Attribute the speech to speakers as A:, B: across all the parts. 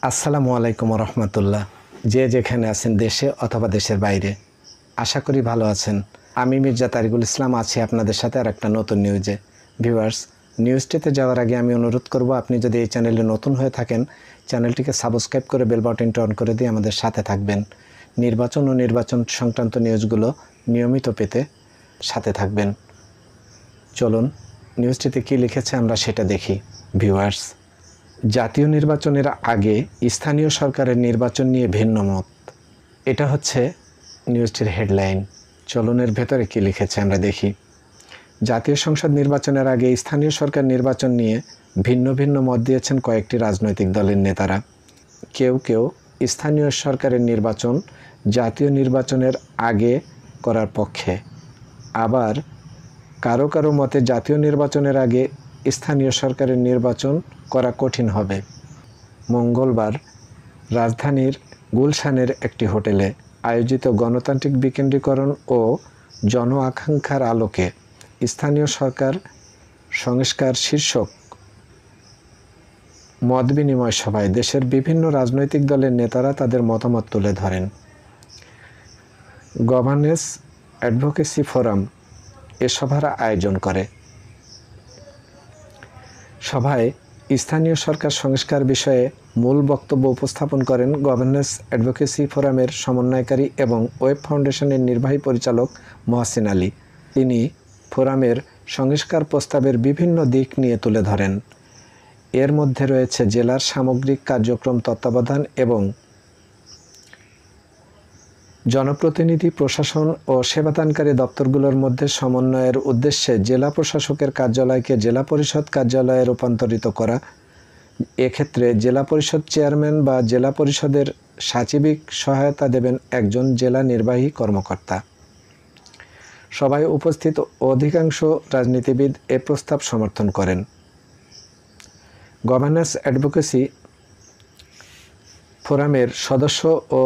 A: আসসালামু আলাইকুম রহমতুল্লাহ। যে যেখানে আছেন দেশে অথবা দেশের বাইরে, আশা করি ভালো আছেন। আমি মির্জা তারিকুল ইসলাম আছি আপনাদের সাথে আর একটা নতুন নিউজে। ভিউয়ার্স, নিউজটিতে যাওয়ার আগে আমি অনুরোধ করব, আপনি যদি এই চ্যানেলে নতুন হয়ে থাকেন, চ্যানেলটিকে সাবস্ক্রাইব করে বেল বাটনটি অন করে দিয়ে আমাদের সাথে থাকবেন। নির্বাচন ও নির্বাচন সংক্রান্ত নিউজগুলো নিয়মিত পেতে সাথে থাকবেন। চলুন নিউজটিতে কী লিখেছে আমরা সেটা দেখি। ভিউয়ার্স, জাতীয় নির্বাচনের আগে স্থানীয় সরকারের নির্বাচন নিয়ে ভিন্ন মত, এটা হচ্ছে নিউজটির হেডলাইন। চলুন এর ভেতরে কী লিখেছে আমরা দেখি। জাতীয় সংসদ নির্বাচনের আগে স্থানীয় সরকার নির্বাচন নিয়ে ভিন্ন ভিন্ন মত দিয়েছেন কয়েকটি রাজনৈতিক দলের নেতারা। কেউ কেউ স্থানীয় সরকারের নির্বাচন জাতীয় নির্বাচনের আগে করার পক্ষে, আবার কারো কারো মতে জাতীয় নির্বাচনের আগে স্থানীয় সরকারের নির্বাচন করা কঠিন হবে। মঙ্গলবার রাজধানীর গুলশানের একটি হোটেলে আয়োজিত গণতান্ত্রিক বিকেন্দ্রীকরণ ও জন আকাঙ্ক্ষার আলোকে স্থানীয় সরকার সংস্কার শীর্ষক মত বিনিময় সভায় দেশের বিভিন্ন রাজনৈতিক দলের নেতারা তাদের মতামত তুলে ধরেন। গভর্নেন্স অ্যাডভোকেসি ফোরাম এ সভার আয়োজন করে। সভায় স্থানীয় সরকার সংস্কার বিষয়ে মূল বক্তব্য উপস্থাপন করেন গভর্নেন্স অ্যাডভোকেসি ফোরামের সমন্বয়কারী এবং ওয়েব ফাউন্ডেশনের নির্বাহী পরিচালক মহসিন আলী। তিনি ফোরামের সংস্কার প্রস্তাবের বিভিন্ন দিক নিয়ে তুলে ধরেন। এর মধ্যে রয়েছে জেলার সামগ্রিক কার্যক্রম তত্ত্বাবধান এবং জনপ্রতিনিধি প্রশাসন ও সেবাদানকারী দপ্তরগুলোর মধ্যে সমন্বয়ের উদ্দেশ্যে জেলা প্রশাসকের কার্যালয়কে জেলা পরিষদ কার্যালয়ে রূপান্তরিত করা। এক্ষেত্রে জেলা পরিষদ চেয়ারম্যান বা জেলা পরিষদের সাচিবিক সহায়তা দেবেন একজন জেলা নির্বাহী কর্মকর্তা। সভায় উপস্থিত অধিকাংশ রাজনীতিবিদ এ প্রস্তাব সমর্থন করেন। গভর্নেন্স অ্যাডভোকেসি ফোরামের সদস্য ও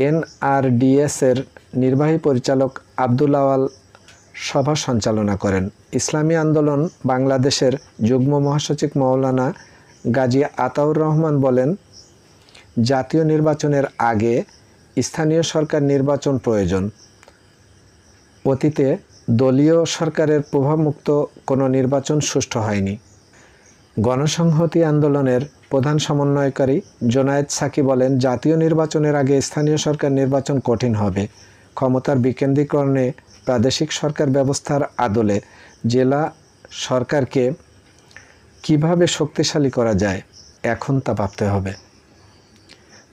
A: এনআরডিএসের নির্বাহী পরিচালক আব্দুল আওয়াল সভা সঞ্চালনা করেন। ইসলামী আন্দোলন বাংলাদেশের যুগ্ম মহাসচিব মাওলানা গাজী আতাউর রহমান বলেন, জাতীয় নির্বাচনের আগে স্থানীয় সরকার নির্বাচন প্রয়োজন। অতীতে দলীয় সরকারের প্রভাবমুক্ত কোনো নির্বাচন সুষ্ঠু হয়নি। গণসংহতি আন্দোলনের প্রধান সমন্বয়কারী জোনায়েদ সাকি বলেন, জাতীয় নির্বাচনের আগে স্থানীয় সরকার নির্বাচন কঠিন হবে। ক্ষমতার বিকেন্দ্রীকরণে প্রাদেশিক সরকার ব্যবস্থার আদলে জেলা সরকারকে কিভাবে শক্তিশালী করা যায়, এখন তা ভাবতে হবে।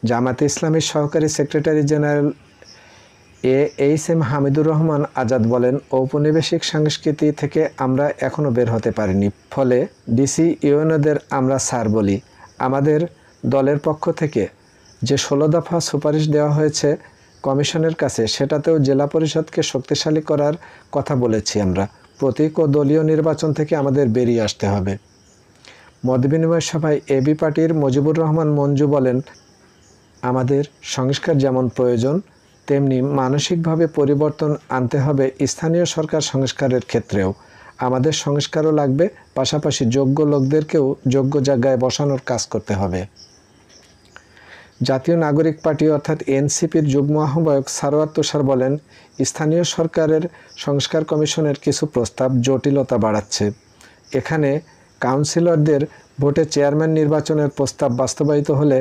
A: জামায়াতে ইসলামীর সহকারী secretary general HM. Hamidur Rahman Azad বলেন, ঔপনিবেশিক সংস্কৃতি থেকে আমরা এখনও বের হতে পারিনি, ফলে ডিসি ইউএনওদের আমরা স্যার বলি। আমাদের দলের পক্ষ থেকে যে 16 দফা সুপারিশ দেওয়া হয়েছে কমিশনের কাছে, সেটাতেও জেলা পরিষদকে শক্তিশালী করার কথা বলেছি আমরা। প্রতীক ও দলীয় নির্বাচন থেকে আমাদের বেরিয়ে আসতে হবে। মতবিনিময় সভায় এবি পার্টির মুজিবুর রহমান মঞ্জু বলেন, আমাদের সংস্কার যেমন প্রয়োজন, তেমনি মানসিকভাবে পরিবর্তন আনতে হবে স্থানীয় সরকার সংস্কারের ক্ষেত্রেও। আমাদের সংস্কারও লাগবে, পাশাপাশি যোগ্য লোকদেরকেও যোগ্য জায়গায় বসানোর কাজ করতে হবে। জাতীয় নাগরিক পার্টি অর্থাৎ এনসিপির যুগ্ম আহ্বায়ক সারোয়ার তুষার বলেন, স্থানীয় সরকারের সংস্কার কমিশনের কিছু প্রস্তাব জটিলতা বাড়াচ্ছে। এখানে কাউন্সিলরদের ভোটে চেয়ারম্যান নির্বাচনের প্রস্তাব বাস্তবায়িত হলে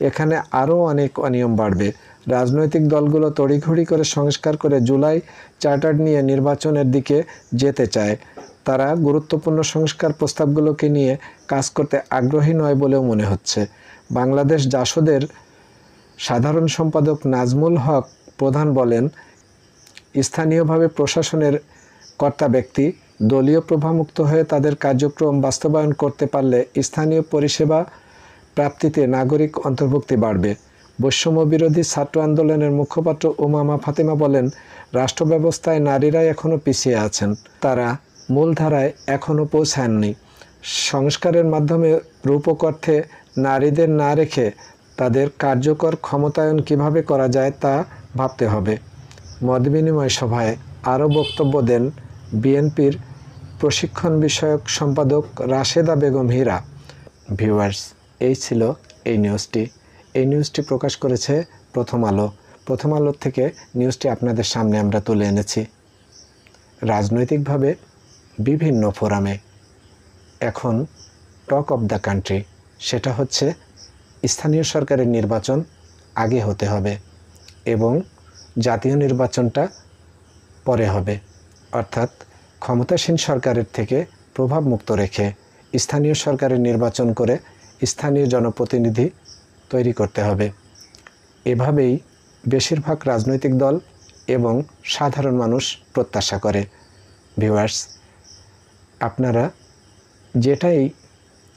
A: এখানে আরও অনেক অনিয়ম বাড়বে। রাজনৈতিক দলগুলো তড়িঘড়ি করে সংস্কার করে জুলাই চার্টার নিয়ে নির্বাচনের দিকে যেতে চায়। তারা গুরুত্বপূর্ণ সংস্কার প্রস্তাবগুলোকে নিয়ে কাজ করতে আগ্রহী নয় বলেও মনে হচ্ছে। বাংলাদেশ জাসদের সাধারণ সম্পাদক নাজমুল হক প্রধান বলেন, স্থানীয়ভাবে প্রশাসনের কর্তা ব্যক্তি দলীয় প্রভাবমুক্ত হয়ে তাদের কার্যক্রম বাস্তবায়ন করতে পারলে স্থানীয় পরিষেবা প্রাপ্তিতে নাগরিক অন্তর্ভুক্তি বাড়বে। বৈষম্য বিরোধী ছাত্র আন্দোলনের মুখপাত্র উমামা ফাতেমা বলেন, রাষ্ট্র ব্যবস্থায় নারীরাই এখনও পিছিয়ে আছেন। তারা মূলধারায় এখনও পৌঁছায়নি। সংস্কারের মাধ্যমে রূপক অর্থে নারীদের না রেখে তাদের কার্যকর ক্ষমতায়ন কিভাবে করা যায় তা ভাবতে হবে। মতবিনিময় সভায় আরও বক্তব্য দেন বিএনপির প্রশিক্ষণ বিষয়ক সম্পাদক রাশেদা বেগম হীরা। ভিউয়ার্স, এই ছিল এই নিউজটি। এই নিউজটি প্রকাশ করেছে প্রথম আলো। প্রথম আলোর থেকে নিউজটি আপনাদের সামনে আমরা তুলে এনেছি। রাজনৈতিকভাবে বিভিন্ন ফোরামে এখন টক অফ দ্য কান্ট্রি, সেটা হচ্ছে স্থানীয় সরকারের নির্বাচন আগে হতে হবে এবং জাতীয় নির্বাচনটা পরে হবে। অর্থাৎ ক্ষমতাসীন সরকারের থেকে প্রভাবমুক্ত রেখে স্থানীয় সরকারের নির্বাচন করে স্থানীয় জনপ্রতিনিধি তৈরি করতে হবে। এভাবেই বেশিরভাগ রাজনৈতিক দল এবং সাধারণ মানুষ প্রত্যাশা করে। ভিউয়ার্স, আপনারা যেটাই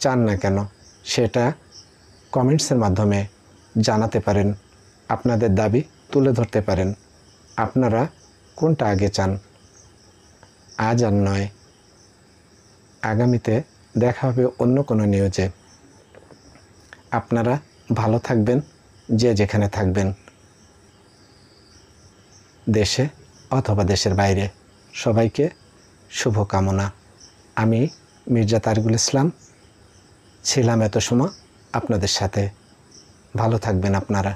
A: চান না কেন সেটা কমেন্টসের মাধ্যমে জানাতে পারেন, আপনাদের দাবি তুলে ধরতে পারেন। আপনারা কোনটা আগে চান? আজ আর নয়, আগামীতে দেখা হবে অন্য কোনো নিউজে। আপনারা ভালো থাকবেন, যে যেখানে থাকবেন, দেশে অথবা দেশের বাইরে। সবাইকে শুভকামনা। আমি মির্জা তারিকুল ইসলাম ছিলাম এত সময় আপনাদের সাথে। ভালো থাকবেন আপনারা।